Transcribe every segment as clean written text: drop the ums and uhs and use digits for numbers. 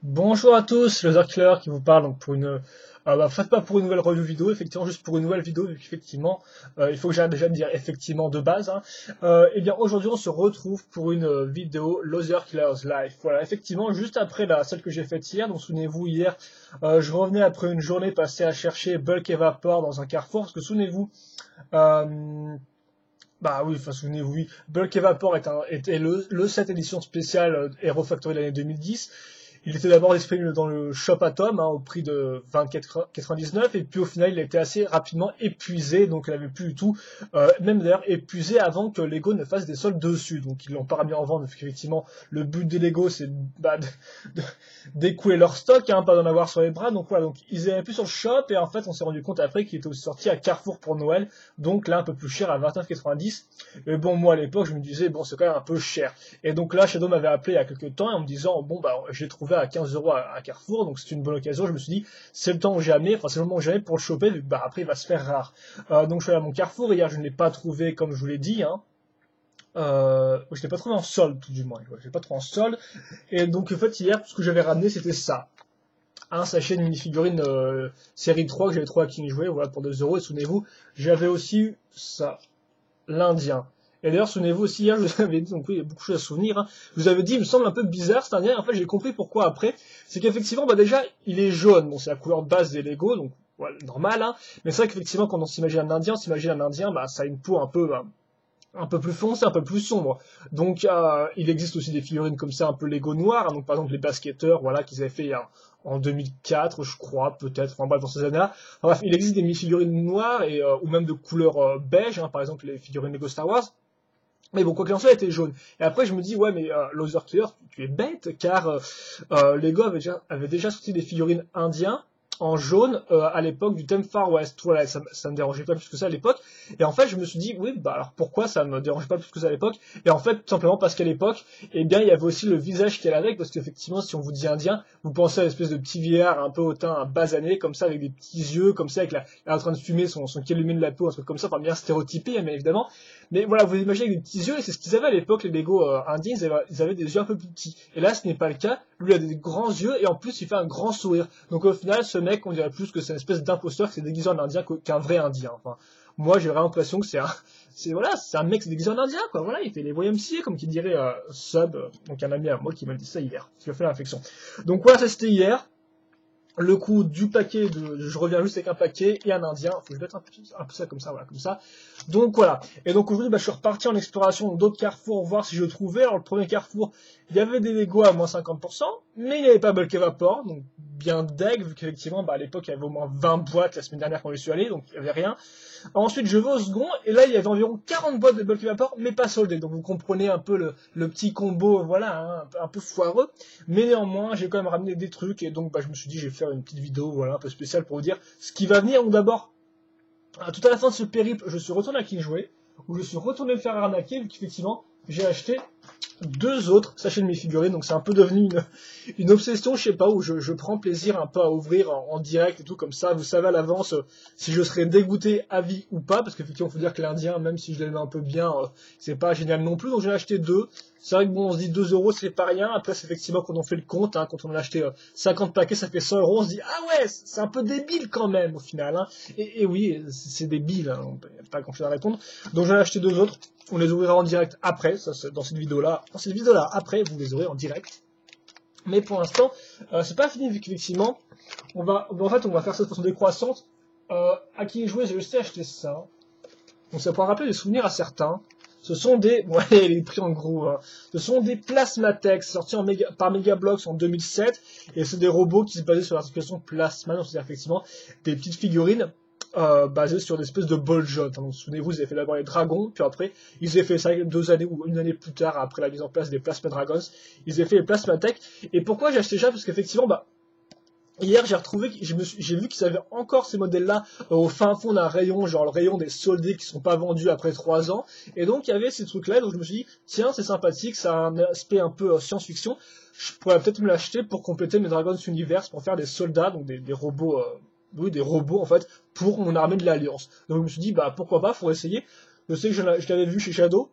Bonjour à tous, le Killer qui vous parle donc pour faites pas pour une nouvelle review vidéo, effectivement juste pour une nouvelle vidéo vu qu'effectivement il faut que j'arrête déjà de dire effectivement de base. Hein. Et bien aujourd'hui on se retrouve pour une vidéo Loser Killer's Life. Voilà, effectivement juste après celle que j'ai faite hier, donc souvenez-vous hier je revenais après une journée passée à chercher Bulk Evapor dans un carrefour, parce que souvenez-vous euh, bah oui, enfin souvenez-vous, oui, Bulk Evapor était le 7 édition spéciale Hero Factory de l'année 2010. Il était d'abord disponible dans le shop Atom au prix de 24,99 et puis au final il a été assez rapidement épuisé, donc il n'avait plus du tout, même d'ailleurs épuisé avant que Lego ne fasse des soldes dessus, donc ils l'ont pas remis en vente parce qu'effectivement le but des Lego c'est de- d'écouler leur stock, hein, pas d'en avoir sur les bras, donc voilà, donc ils avaient plus sur le shop et en fait on s'est rendu compte après qu'il était aussi sorti à Carrefour pour Noël, donc là un peu plus cher à 29,90. Mais bon moi à l'époque je me disais bon c'est quand même un peu cher. Et donc là, Shadow m'avait appelé il y a quelques temps en me disant bon bah j'ai trouvé à 15 euros à Carrefour, donc c'est une bonne occasion. Je me suis dit c'est le temps ou jamais, enfin c'est le moment ou jamais pour le choper, vu que bah après il va se faire rare. Donc je suis allé à mon Carrefour hier, je ne l'ai pas trouvé comme je vous l'ai dit. Hein. Je l'ai pas trouvé en solde tout du moins. Je l'ai pas trouvé en solde. Et donc en fait hier tout ce que j'avais ramené c'était ça. Un sachet de mini-figurine série 3 que j'avais trouvé à King Jouet, voilà pour 2 euros. Et souvenez-vous, j'avais aussi eu ça l'Indien. Et d'ailleurs, souvenez-vous aussi, hier, je vous avais dit, donc oui, il y a beaucoup de choses à souvenir, hein. Je vous avais dit, il me semble un peu bizarre cet Indien, et en fait, j'ai compris pourquoi après. C'est qu'effectivement, bah déjà, il est jaune. Bon, c'est la couleur de base des Lego, donc voilà, normal, hein. Mais c'est vrai qu'effectivement, quand on s'imagine un Indien, on s'imagine un Indien, bah, ça a une peau un peu plus foncé, un peu plus sombre. Donc il existe aussi des figurines comme ça, un peu Lego noir, hein, donc par exemple les basketteurs, voilà, qu'ils avaient fait en 2004, je crois, peut-être, enfin bref, dans ces années-là. Enfin, bref, il existe des mini-figurines noires ou même de couleur beige, hein, par exemple les figurines Lego Star Wars. Mais bon, quoi qu'il en soit, elle était jaune. Et après, je me dis, ouais, mais Loser Killer, tu es bête, car Lego avait déjà sorti des figurines indiens en jaune à l'époque du thème Far West. Voilà, ça me dérangeait pas plus que ça à l'époque. Et en fait, je me suis dit, oui, bah alors pourquoi ça me dérangeait pas plus que ça à l'époque? Et en fait, tout simplement parce qu'à l'époque, eh bien, il y avait aussi le visage qui allait avec, parce qu'effectivement, si on vous dit indien, vous pensez à une espèce de petit vieillard un peu hautain, basané, comme ça, avec des petits yeux, comme ça, il est en train de fumer son calumet de la peau, un truc comme ça, enfin bien stéréotypé, mais évidemment. Mais voilà, vous imaginez avec des petits yeux, et c'est ce qu'ils avaient à l'époque, les Lego indiens, ils avaient des yeux un peu plus petits. Et là, ce n'est pas le cas. Lui a des grands yeux, et en plus, il fait un grand sourire. Donc au final, ce mec, on dirait plus que c'est une espèce d'imposteur qui s'est déguisé en indien qu'un vrai indien. Enfin, moi, j'ai vraiment l'impression que c'est un mec qui s'est déguisé en indien, quoi. Voilà, il fait les YMCA, comme qui dirait Sub, donc un ami à moi qui m'a dit ça hier, qui a fait l'infection. Donc voilà, ça c'était hier le coût du paquet je reviens juste avec un paquet et un indien, faut que je mette un peu ça comme ça, voilà, comme ça. Donc voilà. Et donc aujourd'hui, bah, je suis reparti en exploration d'autres carrefours, voir si je trouvais. Alors le premier carrefour, il y avait des Lego à moins 50%, mais il n'y avait pas Bulk Evapor, donc bien deg, vu qu'effectivement, bah, à l'époque, il y avait au moins 20 boîtes la semaine dernière quand je suis allé, donc il n'y avait rien. Ensuite, je vais au second, et là, il y avait environ 40 boîtes de Bulk Vapor, mais pas soldées. Donc, vous comprenez un peu le petit combo, voilà, hein, un peu foireux. Mais néanmoins, j'ai quand même ramené des trucs, et donc, bah, je me suis dit, je vais faire une petite vidéo, voilà, un peu spéciale pour vous dire ce qui va venir. Donc, d'abord, tout à la fin de ce périple, je suis retourné à King Jouet, où je suis retourné me faire arnaquer, vu qu'effectivement, j'ai acheté deux autres sachets de mes figurines, donc c'est un peu devenu une obsession, je sais pas, où je prends plaisir un peu à ouvrir en direct et tout comme ça. Vous savez à l'avance si je serai dégoûté à vie ou pas, parce qu'effectivement, il faut dire que l'Indien, même si je l'aime un peu bien, c'est pas génial non plus. Donc j'ai acheté deux. C'est vrai que bon, on se dit 2 euros, c'est pas rien. Après, c'est effectivement quand on fait le compte, hein, quand on a acheté 50 paquets, ça fait 100 euros. On se dit ah ouais, c'est un peu débile quand même au final. Hein. Et oui, c'est débile. Hein, n'y a pas grand chose à répondre. Donc j'en ai acheté deux autres. On les ouvrira en direct après, ça, dans cette vidéo-là. Dans cette vidéo-là, après, vous les aurez en direct. Mais pour l'instant, c'est pas fini vu qu'effectivement, on va faire ça de façon décroissante. À qui jouer, j'ai aussi acheté ça. Donc ça pourra rappeler des souvenirs à certains. Ce sont des, ouais, les prix en gros, hein. Ce sont des Plasmatex sortis par Megablox en 2007, et c'est des robots qui se basaient sur l'articulation plasma, donc c'est effectivement des petites figurines basées sur des espèces de ball joint. Donc souvenez-vous, ils avaient fait d'abord les dragons, puis après ils avaient fait ça 2 années ou une année plus tard, après la mise en place des Plasma Dragons, ils avaient fait les Plasmatech. Et pourquoi j'ai acheté ça? Parce qu'effectivement, bah hier, j'ai retrouvé, j'ai vu qu'ils avaient encore ces modèles-là au fin fond d'un rayon, genre le rayon des soldés qui sont pas vendus après 3 ans. Et donc, il y avait ces trucs-là, donc je me suis dit, tiens, c'est sympathique, ça a un aspect un peu science-fiction. Je pourrais peut-être me l'acheter pour compléter mes Dragons Universe, pour faire des soldats, donc des robots, oui, des robots en fait, pour mon armée de l'Alliance. Donc je me suis dit, bah pourquoi pas, faut essayer. Je sais que je l'avais vu chez Shadow,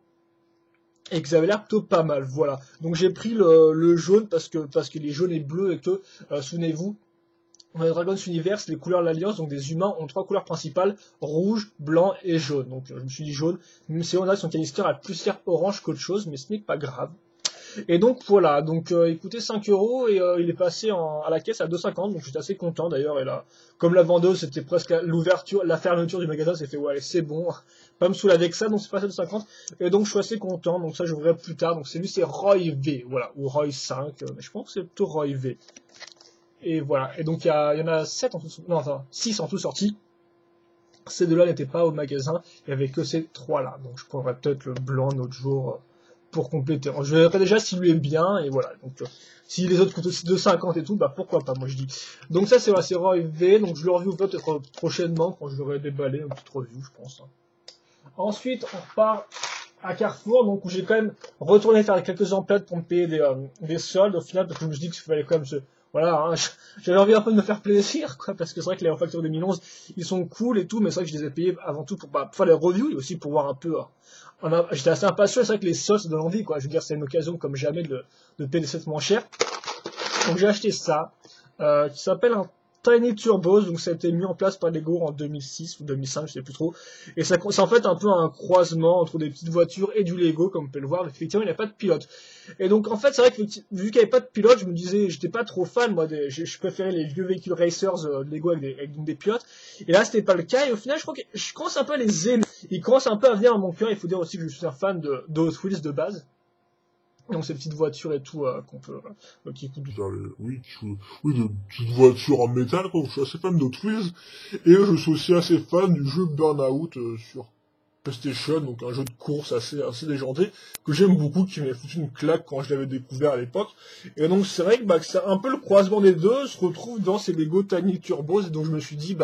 et que ça avait l'air plutôt pas mal, voilà. Donc j'ai pris le jaune parce que les jaunes et bleus et que, souvenez-vous, dans les Dragons Universe, les couleurs de l'Alliance, donc des humains, ont trois couleurs principales, rouge, blanc et jaune. Donc je me suis dit jaune, même si on a son canister a plus l'air orange qu'autre chose, mais ce n'est pas grave. Et donc voilà, donc il coûtait 5 euros et il est passé à la caisse à 2,50, donc j'étais assez content d'ailleurs. Et là, comme la vendeuse, c'était presque l'ouverture, la fermeture du magasin, c'est fait ouais, c'est bon, pas me saouler avec ça, donc c'est passé à 2,50. Et donc je suis assez content, donc ça j'ouvrirai plus tard. Donc c'est lui, c'est Roy V, voilà, ou Roy 5, mais je pense que c'est plutôt Roy V. Et voilà, et donc il y en a 7 en tout, non, enfin 6 en tout sortis. Ces deux-là n'étaient pas au magasin, il y avait que ces trois-là. Donc je prendrai peut-être le blanc un autre jour pour compléter. Je verrai déjà s'il lui est bien, et voilà. Donc si les autres coûtent aussi 2,50 et tout, bah pourquoi pas, moi je dis. Donc ça c'est voilà, c'est Roy V, donc je le review peut-être prochainement quand je l'aurai déballé, une petite review je pense. Ensuite on repart à Carrefour, donc où j'ai quand même retourné faire quelques emplettes pour me payer des soldes au final, parce que je me suis dit qu'il fallait quand même se... Voilà, hein, j'avais envie un peu de me faire plaisir, quoi, parce que c'est vrai que les refacteurs 2011, ils sont cool et tout, mais c'est vrai que je les ai payés avant tout pour faire les reviews et aussi pour voir un peu. J'étais assez impatient, c'est vrai que les soldes, ça donne envie, quoi. Je veux dire, c'est une occasion comme jamais de payer des sets moins chers. Donc j'ai acheté ça, qui s'appelle un Tiny Turbos, donc ça a été mis en place par Lego en 2006 ou 2005, je sais plus trop. Et c'est en fait un peu un croisement entre des petites voitures et du Lego, comme on peut le voir. Effectivement, il n'y a pas de pilote. Et donc en fait, c'est vrai que vu qu'il n'y avait pas de pilote, je me disais, j'étais pas trop fan, moi, je préférais les vieux véhicules racers de Lego avec des pilotes. Et là, c'était pas le cas. Et au final, je crois que je commence un peu à les aimer. Ils commencent un peu à venir à mon cœur. Il faut dire aussi que je suis un fan de Hot Wheels de base. Donc ces petites voitures et tout qu'on peut qui coûtent. Oui, de petites voitures en métal, quoi. Je suis assez fan de Twiz. Et je suis aussi assez fan du jeu Burnout sur PlayStation, donc un jeu de course assez légendé, que j'aime beaucoup, qui m'a foutu une claque quand je l'avais découvert à l'époque. Et donc c'est vrai que c'est un peu le croisement des deux se retrouve dans ces Lego Tiny Turbos, et donc je me suis dit,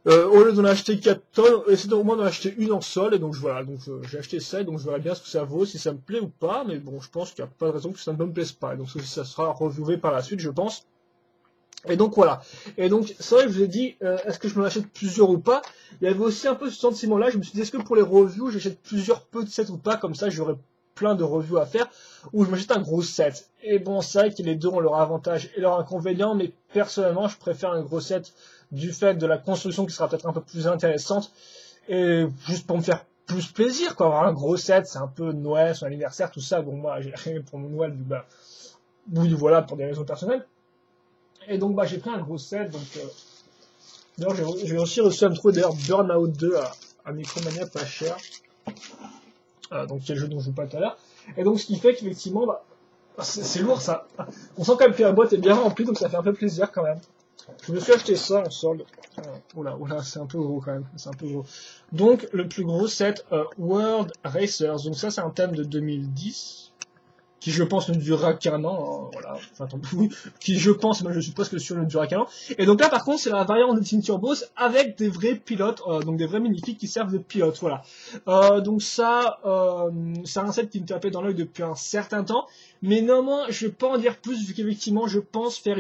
au lieu d'en acheter 4 tonnes, essayez au moins d'en acheter une en sol, et donc voilà, donc j'ai acheté ça, et donc je verrai bien ce que ça vaut, si ça me plaît ou pas, mais bon, je pense qu'il n'y a pas de raison que ça ne me plaise pas, et donc ça sera reviewé par la suite, je pense. Et donc voilà. Et donc c'est vrai que je vous ai dit, est-ce que je m'en achète plusieurs ou pas? Il y avait aussi un peu ce sentiment-là, je me suis dit, est-ce que pour les reviews, j'achète plusieurs peu de sets ou pas, comme ça j'aurai plein de reviews à faire, ou je m'achète un gros set. Et bon, c'est vrai que les deux ont leur avantage et leur inconvénient, mais personnellement, je préfère un gros set du fait de la construction qui sera peut-être un peu plus intéressante, et juste pour me faire plus plaisir, quoi. Avoir un gros set, c'est un peu Noël, son anniversaire, tout ça, donc moi, j'ai rien pour mon Noël, oui, voilà, pour des raisons personnelles. Et donc, j'ai pris un gros set, donc, d'ailleurs, j'ai aussi réussi à me trouver, d'ailleurs, Burnout 2 à Micromania pas cher, donc, qui est le jeu dont je vous parle tout à l'heure. Et donc, ce qui fait qu'effectivement, c'est lourd, ça. On sent quand même que la boîte est bien remplie, donc ça fait un peu plaisir, quand même. Je me suis acheté ça en solde. Oula, c'est un peu gros quand même. C'est un peu gros. Donc, le plus gros set, World Racers. Donc ça, c'est un thème de 2010. Qui, je pense, ne durera qu'un an. Voilà. Enfin, oui. Qui, je pense, mais je suppose que sûr ne durera qu'un an. Et donc là, par contre, c'est la variante de Team Turbos avec des vrais pilotes. Donc des vrais minifigs qui servent de pilotes. Voilà. Donc ça, c'est un set qui me tapait dans l'œil depuis un certain temps. Mais néanmoins, je vais pas en dire plus, vu qu'effectivement, je pense faire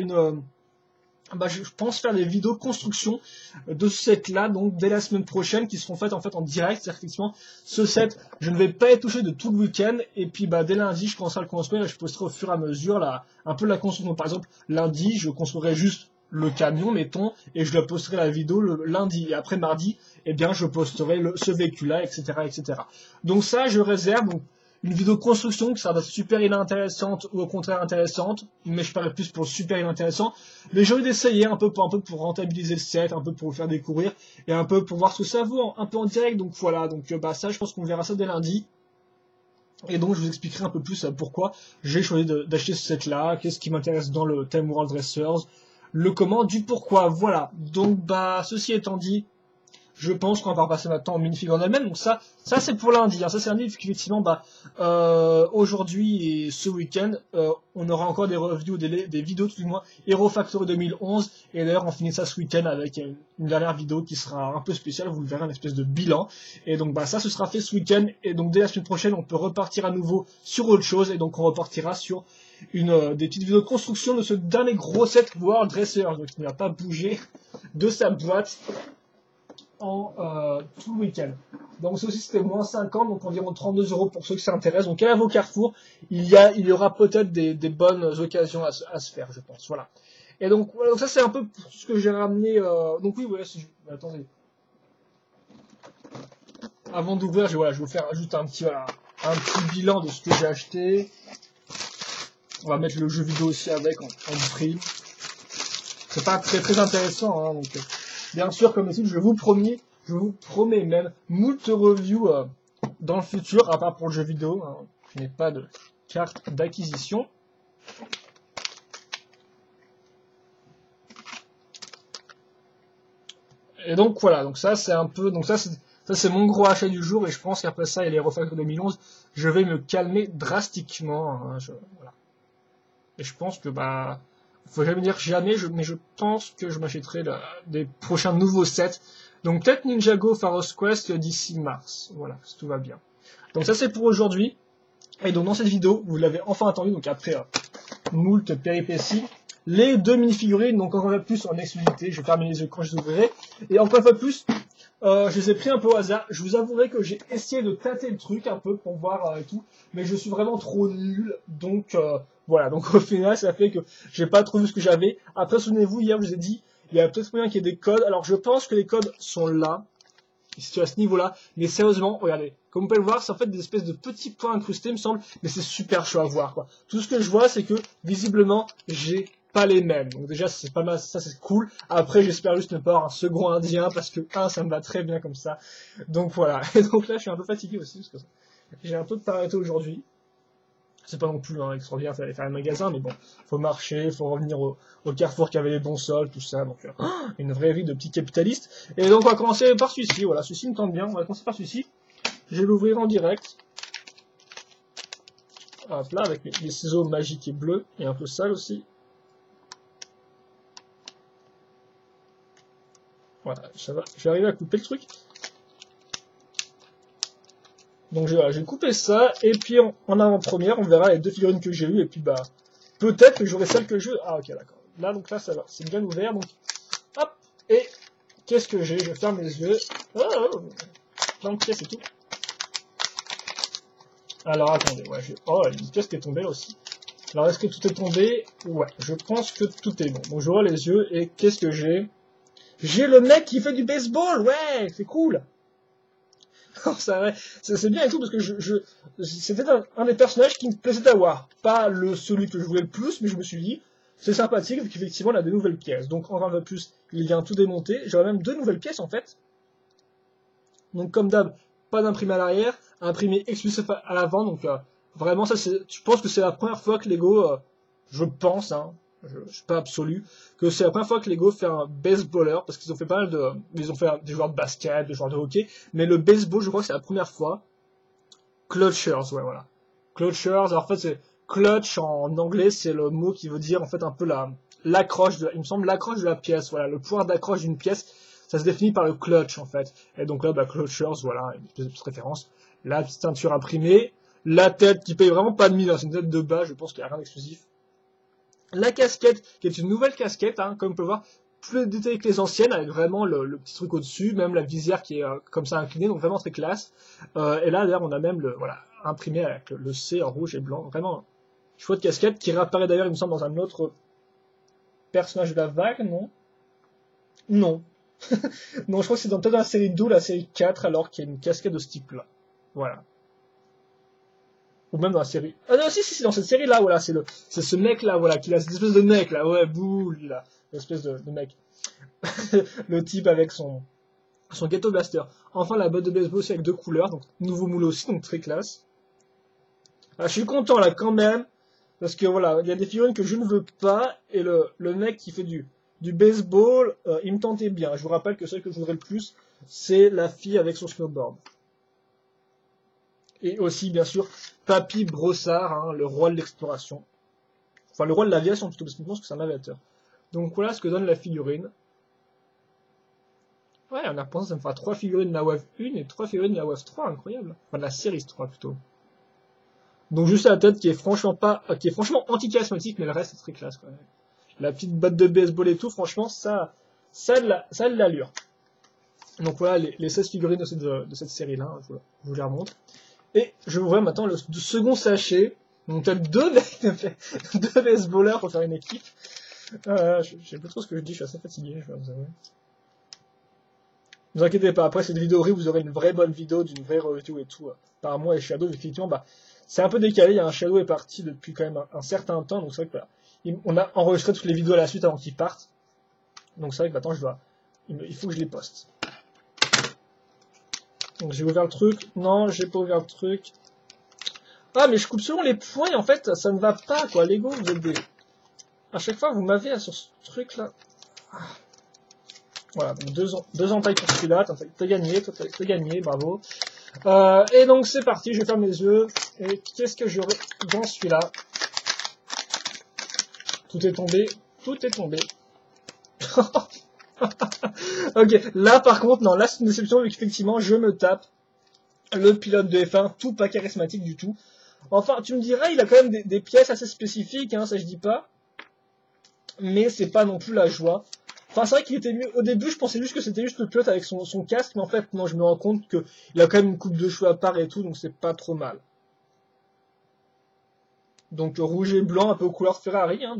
je pense faire des vidéos construction de ce set-là, donc dès la semaine prochaine, qui seront faites en fait en direct. C'est-à-dire effectivement, ce set, je ne vais pas être touché de tout le week-end, et puis dès lundi, je commencerai à le construire et je posterai au fur et à mesure un peu la construction. Par exemple, lundi, je construirai juste le camion, mettons, et je la posterai la vidéo le lundi. Et après mardi, je posterai ce véhicule-là, etc., etc. Donc ça, je réserve. Donc, une vidéo construction qui sera super inintéressante ou au contraire intéressante, mais je parie plus pour super inintéressant. Mais j'ai envie d'essayer un peu pour rentabiliser le set, un peu pour vous faire découvrir et un peu pour voir ce que ça vaut un peu en direct. Donc voilà, donc ça je pense qu'on verra ça dès lundi. Et donc je vous expliquerai un peu plus pourquoi j'ai choisi d'acheter ce set là, qu'est-ce qui m'intéresse dans le Time World Racers, le comment, du pourquoi, voilà. Donc ceci étant dit, je pense qu'on va repasser maintenant en minifig en elle-même. Donc ça c'est pour lundi. Hein. Ça c'est un livre qu'effectivement, aujourd'hui et ce week-end, on aura encore des reviews, des vidéos tout du moins, Hero Factory 2011. Et d'ailleurs, on finit ça ce week-end avec une dernière vidéo qui sera un peu spéciale. Vous le verrez, un espèce de bilan. Et donc ça, ce sera fait ce week-end. Et donc dès la semaine prochaine, on peut repartir à nouveau sur autre chose. Et donc on repartira sur des petites vidéos de construction de ce dernier gros set World Racer, donc il n'a pas bougé de sa boîte tout le week-end. Donc ceci c'était moins 50, donc environ 32 € pour ceux que ça intéresse. Donc allez à vos Carrefour, il y aura peut-être des bonnes occasions à se faire, je pense. Voilà. Et donc, voilà, donc ça c'est un peu pour ce que j'ai ramené. Donc oui, voilà, attendez. Avant d'ouvrir, je vais vous faire juste un petit bilan de ce que j'ai acheté. On va mettre le jeu vidéo aussi avec en prime. C'est pas très intéressant, hein, donc bien sûr, comme d'habitude, je vous promets même moult reviews dans le futur, à part pour le jeu vidéo. Hein, je n'ai pas de carte d'acquisition. Et donc voilà, donc ça c'est un peu, donc ça c'est mon gros achat du jour, et je pense qu'après ça et les refactors 2011, je vais me calmer drastiquement. Hein, voilà. Et je pense que faut jamais dire jamais, mais je pense que je m'achèterai des prochains nouveaux sets. Donc peut-être Ninjago Pharos Quest d'ici mars. Voilà, si tout va bien. Donc ça c'est pour aujourd'hui. Et donc dans cette vidéo, vous l'avez enfin attendu, donc après moult péripéties, les 2 mini-figurines, donc encore une fois plus en exclusivité, je vais fermer les yeux quand je les ouvrirai. Et encore une fois plus, je les ai pris un peu au hasard. Je vous avouerai que j'ai essayé de tâter le truc un peu pour voir et tout, mais je suis vraiment trop nul, donc voilà. Donc au final, ça fait que j'ai pas trouvé ce que j'avais. Après, souvenez-vous, hier, je vous ai dit, il y a peut-être moyen qu'il y ait des codes. Alors je pense que les codes sont là, situés à ce niveau-là, mais sérieusement, regardez. Comme vous pouvez le voir, c'est en fait des espèces de petits points incrustés, il me semble, mais c'est super chaud à voir, quoi. Tout ce que je vois, c'est que, visiblement, j'ai pas les mêmes. Donc déjà, c'est pas mal, ça c'est cool. Après, j'espère juste ne pas avoir un second indien, parce que, ça me va très bien comme ça. Donc voilà. Et donc là, je suis un peu fatigué aussi, parce que j'ai un peu de Pareto aujourd'hui. C'est pas non plus extraordinaire d'aller faire un magasin, mais bon, faut marcher, faut revenir au Carrefour qui avait les bons soldes, tout ça, donc une vraie vie de petit capitaliste. Et donc on va commencer par celui-ci, voilà, celui-ci me tente bien, on va commencer par celui-ci. Je vais l'ouvrir en direct. Hop là, avec les ciseaux magiques et bleus, et un peu sales aussi. Voilà, ça va, je vais arriver à couper le truc. Donc j'ai coupé ça, et puis en avant-première, on verra les 2 figurines que j'ai eues, et puis peut-être que j'aurai celle que je veux. Ah ok, d'accord. Là, donc là, ça va, c'est bien ouvert, donc hop, et qu'est-ce que j'ai? Je ferme les yeux. Oh, plein de pièces et tout. Alors attendez, ouais, oh, il y a une pièce qui est tombée là aussi. Alors est-ce que tout est tombé? Ouais, je pense que tout est bon. Donc j'ouvre les yeux, et qu'est-ce que j'ai? J'ai le mec qui fait du baseball, ouais, c'est cool. C'est bien et tout, parce que c'était un des personnages qui me plaisait d'avoir. Pas celui que je voulais le plus, mais je me suis dit, c'est sympathique, vu qu'effectivement, il a des nouvelles pièces. Donc, encore un peu plus, il vient tout démonter. J'aurais même 2 nouvelles pièces, en fait. Donc, comme d'hab, pas d'imprimé à l'arrière, imprimé exclusif à l'avant. Donc, vraiment, je pense que c'est la première fois que Lego, je pense, hein, je suis pas absolu, que c'est la première fois que Lego fait un baseballer, parce qu'ils ont fait pas mal ils ont fait des joueurs de basket, des joueurs de hockey, mais le baseball, je crois que c'est la première fois. Clutchers, ouais, voilà. Clutchers, alors en fait, c'est clutch en anglais, c'est le mot qui veut dire, en fait, un peu l'accroche il me semble, l'accroche de la pièce, voilà, le pouvoir d'accroche d'une pièce, ça se définit par le clutch, en fait. Et donc là, clutchers, voilà, une petite référence. La petite ceinture imprimée, la tête qui paye vraiment pas de mine, hein, c'est une tête de bas, je pense qu'il n'y a rien d'exclusif. La casquette, qui est une nouvelle casquette, hein, comme on peut voir, plus détaillée que les anciennes, avec vraiment le petit truc au-dessus, même la visière qui est comme ça inclinée, donc vraiment très classe. Et là, d'ailleurs, on a même imprimé avec le C en rouge et blanc, vraiment chouette casquette, qui réapparaît d'ailleurs, il me semble, dans un autre personnage de la vague, non? Non. Non, je crois que c'est peut-être dans la série 2 ou la série 4, alors qu'il y a une casquette de ce type-là. Voilà. Ou même dans la série. Ah non, si, dans cette série-là, voilà, c'est ce mec-là, voilà, qui a cette espèce de mec, là, ouais, bouh, lui, là, l'espèce de mec. Le type avec son ghetto blaster. Enfin, la botte de baseball aussi avec 2 couleurs, donc nouveau moule aussi, donc très classe. Ah, je suis content, là, quand même, parce que, voilà, il y a des figurines que je ne veux pas, et le mec qui fait du baseball, il me tentait bien. Je vous rappelle que celle que je voudrais le plus, c'est la fille avec son snowboard. Et aussi, bien sûr, Papy Brossard, hein, le roi de l'exploration. Enfin, le roi de l'aviation, plutôt, parce que je pense que c'est un aviateur. Donc voilà ce que donne la figurine. Ouais, on a repensé, ça me fera 3 figurines de la Wave 1 et 3 figurines de la Wave 3, incroyable. Enfin, de la Series 3, plutôt. Donc juste la tête qui est franchement anti-charismatique, mais le reste, c'est très classe, quand même. La petite botte de baseball et tout, franchement, ça a de l'allure. Donc voilà les 16 figurines de cette série-là, hein, je vous les remontre. Et je vous vois maintenant le second sachet. Donc peut-être deux baseballers pour faire une équipe. Je sais pas trop ce que je dis, je suis assez fatigué, je vais vous avouer. Ne vous inquiétez pas, après cette vidéo horrible, vous aurez une vraie bonne vidéo d'une vraie review et tout par moi et Shadow. Effectivement, c'est un peu décalé, un Shadow est parti depuis quand même un certain temps, donc c'est vrai que voilà, on a enregistré toutes les vidéos à la suite avant qu'il parte. Donc c'est vrai que maintenant il faut que je les poste. Donc j'ai ouvert le truc. Non, j'ai pas ouvert le truc. Ah, mais je coupe selon les points et en fait, ça ne va pas, quoi. Lego, vous êtes des... À chaque fois, vous m'avez sur ce truc-là. Ah. Voilà, donc deux entailles pour celui-là. T'as gagné, toi t'as gagné, bravo. Et donc c'est parti, je ferme les yeux. Et qu'est-ce que j'aurai dans celui-là? Tout est tombé, tout est tombé. Ok, là par contre, non, là c'est une déception vu qu'effectivement je me tape le pilote de F1, tout pas charismatique du tout. Enfin, tu me dirais, il a quand même des pièces assez spécifiques, hein, ça je dis pas. Mais c'est pas non plus la joie. Enfin, c'est vrai qu'il était mieux. Au début, je pensais juste que c'était juste le pilote avec son casque, mais en fait, non, je me rends compte qu'il a quand même une coupe de cheveux à part et tout, donc c'est pas trop mal. Donc rouge et blanc, un peu aux couleurs Ferrari. Hein,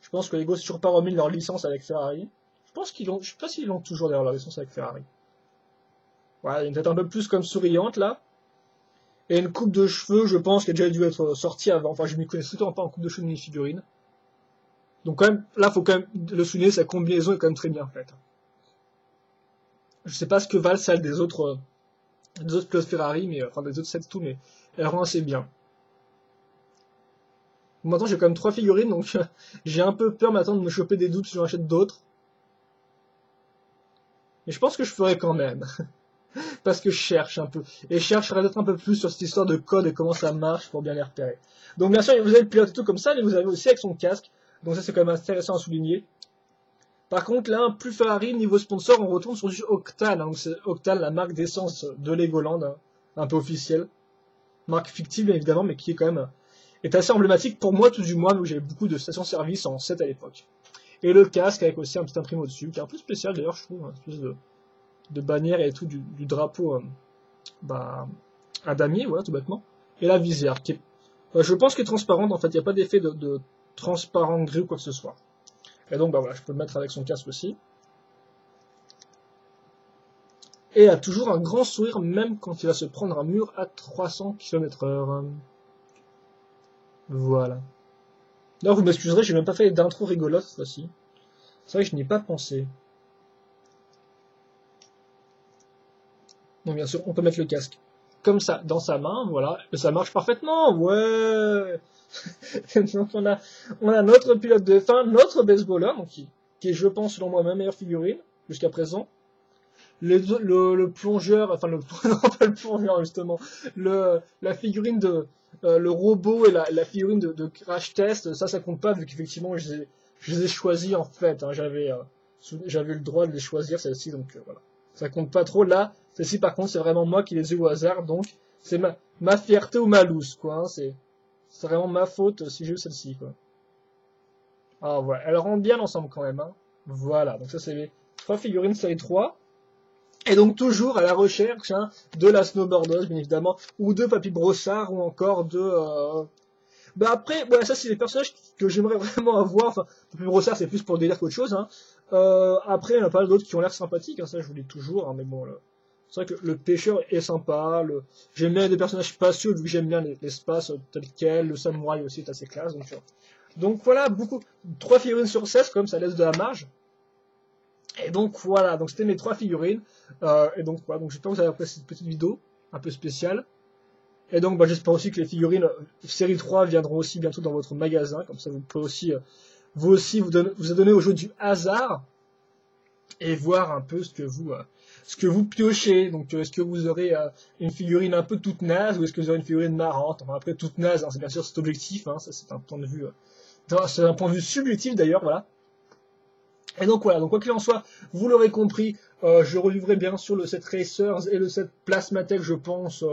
je pense que Lego s'est toujours pas remis de leur licence avec Ferrari. Je sais pas s'ils l'ont toujours d'ailleurs leur licence avec Ferrari. Voilà, il y a une tête un peu plus comme souriante là. Et une coupe de cheveux, je pense, qui a déjà dû être sortie avant. Enfin, je m'y connais strictement pas en coupe de cheveux de mini-figurine. Donc quand même, là, faut quand même le souligner, sa combinaison est quand même très bien faite. Je sais pas ce que valent celles des autres pilotes Ferrari, mais enfin des autres sets tout, mais elle rend assez bien. Maintenant, j'ai quand même 3 figurines, donc j'ai un peu peur maintenant de me choper des doutes si j'en achète d'autres. Mais je pense que je ferai quand même. Parce que je cherche un peu. Et je chercherai peut-être un peu plus sur cette histoire de code et comment ça marche pour bien les repérer. Donc bien sûr, vous avez le pilote et tout comme ça, mais vous avez aussi avec son casque. Donc ça, c'est quand même intéressant à souligner. Par contre, là, plus Ferrari, niveau sponsor, on retourne sur du Octane. Hein. Donc c'est Octane, la marque d'essence de Legoland, hein, un peu officielle. Marque fictive, bien évidemment, mais qui est quand même est assez emblématique pour moi, tout du moins, où j'avais beaucoup de stations-service en 7 à l'époque. Et le casque avec aussi un petit imprime au-dessus, qui est un peu spécial d'ailleurs, je trouve, une espèce de bannière et tout, du drapeau à damier, voilà, tout bêtement. Et la visière, qui est, je pense qu'elle est transparente, en fait, il n'y a pas d'effet de transparent gris ou quoi que ce soit. Et donc, voilà, je peux le mettre avec son casque aussi. Et il a toujours un grand sourire, même quand il va se prendre un mur à 300 km/h. Voilà. D'ailleurs, vous m'excuserez, j'ai même pas fait d'intro rigolote cette fois-ci. C'est vrai que je n'y ai pas pensé. Donc bien sûr, on peut mettre le casque comme ça dans sa main, voilà, et ça marche parfaitement, ouais. Donc on a notre pilote de F1, notre baseballer, donc qui est, je pense, selon moi, ma meilleure figurine jusqu'à présent. Le plongeur, enfin non, pas le plongeur justement, la figurine le robot et la figurine de crash test, ça compte pas vu qu'effectivement je les ai choisis en fait, hein, j'avais le droit de les choisir celle-ci, donc voilà, ça compte pas trop. Là, celle-ci par contre c'est vraiment moi qui les ai au hasard, donc c'est ma fierté ou ma loose quoi, hein, c'est vraiment ma faute si j'ai eu celle-ci quoi. Ah ouais, elle rend bien l'ensemble quand même, hein. Voilà, donc ça c'est les 3 figurines série 3. Et donc toujours à la recherche de la snowboardeuse, bien évidemment, ou de Papy Brossard, ou encore de... après, ouais, ça c'est les personnages que j'aimerais vraiment avoir. Enfin, Papy Brossard c'est plus pour le délire qu'autre chose. Hein. Après, il y en a pas mal d'autres qui ont l'air sympathiques, hein, ça je vous dis toujours, hein, mais bon, c'est vrai que le pêcheur est sympa, j'aime bien des personnages spatiaux, vu que j'aime bien l'espace tel quel, le samouraï aussi est assez classe. Donc voilà, 3 figurines sur 16, comme ça laisse de la marge. Et donc voilà, donc c'était mes 3 figurines. Et donc voilà, donc j'espère que vous avez apprécié cette petite vidéo un peu spéciale. Et donc j'espère aussi que les figurines série 3 viendront aussi bientôt dans votre magasin, comme ça vous pouvez aussi vous adonner au jeu du hasard et voir un peu ce que vous piochez. Donc est-ce que vous aurez une figurine un peu toute naze ou est-ce que vous aurez une figurine marrante? Enfin après toute naze, hein, c'est bien sûr cet objectif, hein, ça c'est un point de vue subjectif d'ailleurs, voilà. Et donc voilà, donc quoi qu'il en soit, vous l'aurez compris, je revivrai bien sûr le set Racers et le set Plasmatech, je pense,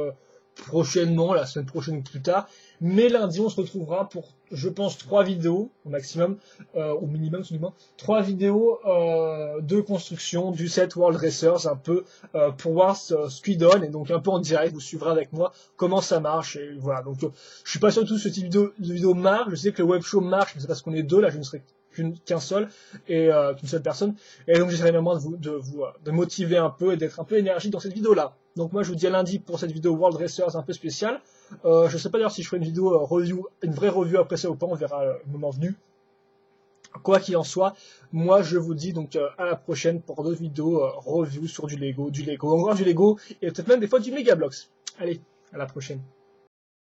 prochainement, la semaine prochaine ou plus tard. Mais lundi, on se retrouvera pour, je pense, 3 vidéos au maximum, au minimum, tout du moins, 3 vidéos de construction du set World Racers, un peu pour voir ce qu'il donne, et donc un peu en direct, vous suivrez avec moi comment ça marche, et voilà. Donc, je suis pas sûr que tout ce type de vidéo marche. Je sais que le web show marche, mais c'est parce qu'on est deux, là, je ne serai qu'un seul, et qu'une seule personne, et donc j'essaierai vraiment de motiver un peu et d'être un peu énergique dans cette vidéo là. Donc moi je vous dis à lundi pour cette vidéo World Racers un peu spéciale. Je sais pas d'ailleurs si je ferai une vidéo review, une vraie review après ça ou pas, on verra le moment venu. Quoi qu'il en soit, moi je vous dis donc à la prochaine pour d'autres vidéos review sur du Lego, encore du Lego, et peut-être même des fois du Megablox. Allez, à la prochaine.